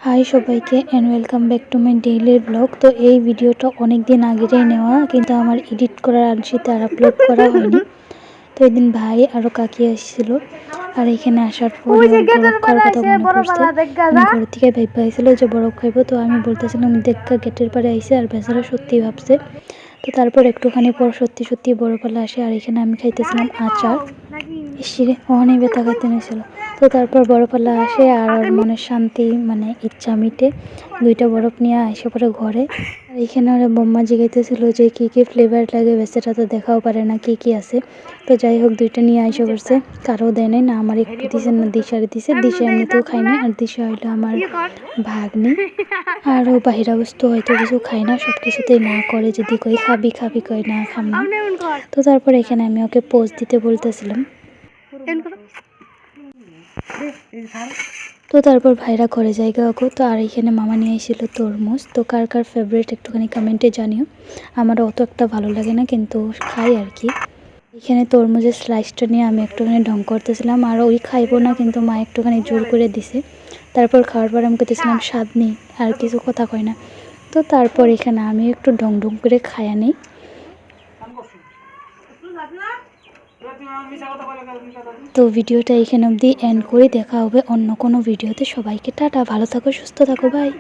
High সবাইকে and welcome back to my daily blog. তো এই ভিডিওটা অনেক দিন আগেই নেওয়া, কিন্তু আমার এডিট করার আলসিতে আর আপলোড করা হয়নি। তো এদিন ভাই আরও কাকি আসছিল, আর এখানে আসার পর বরফ খাওয়ার কথা মনে পড়ছে। ঘর থেকে ভাইবা আইছিল যে বরফ খাইব, তো আমি বলতেছিলাম দেখা গেটের পাড়ে আইসে, আর বেচারা সত্যি ভাবছে। তো তারপর একটুখানি পর সত্যি সত্যি বরফওয়ালা আসে, আর এখানে আমি খাইতেছিলাম আচার। ইসিরে অনেক ব্যথা খাইতে নিয়েছিল। তো তারপর বরফওয়ালা আসে, আর ওর মনের শান্তি মানে ইচ্ছা মিটে দুইটা বরফ নিয়ে আসে পরে ঘরে। আর এখানে ওরা বোম্মা জিগাইতেছিল যে কী কী ফ্লেভার লাগে, বেচারা তো দেখাও পারে না কী কী আছে। তো যাই হোক দুইটা নিয়ে আইসা করছে, কারো দেয় নাই, না আমার একটু দিছে না দিশারে দিছে। দিশা এমনিতেও খায়নি, আর দিশা হইলো আমার ভাগ্নি। আরও বাহিরা বস্তু হয়তো কিছু খায় না, সব কিছুতেই না করে, যদি কই খাবি খাবি কই না খাম না। তো তারপর এখানে আমি ওকে পোজ দিতে বলতেছিলাম। তো তারপর ভাইরা ঘরে জায়গা ওগো। তো আর এখানে মামা নিয়ে এসেছিলো তরমুজ। তো কার কার ফেভারিট একটুখানি কমেন্টে জানিও। আমারও অত একটা ভালো লাগে না, কিন্তু খাই আর কি। এখানে তরমুজের স্লাইসটা নিয়ে আমি একটুখানি ঢং করতেছিলাম, আর ওই খাইবো না, কিন্তু মা একটুখানি জোর করে দিছে। তারপর খাওয়ার পর আমি করতেছিলাম স্বাদ নেই, আর কিছু কথা কয় না। তো তারপর এখানে আমি একটু ঢং ঢং করে খায়া নিই। তো ভিডিওটা এখানে অবধি এন্ড করে, দেখা হবে অন্য কোনো ভিডিওতে। সবাইকে টাটা, ভালো থাকো, সুস্থ থাকো, বাই।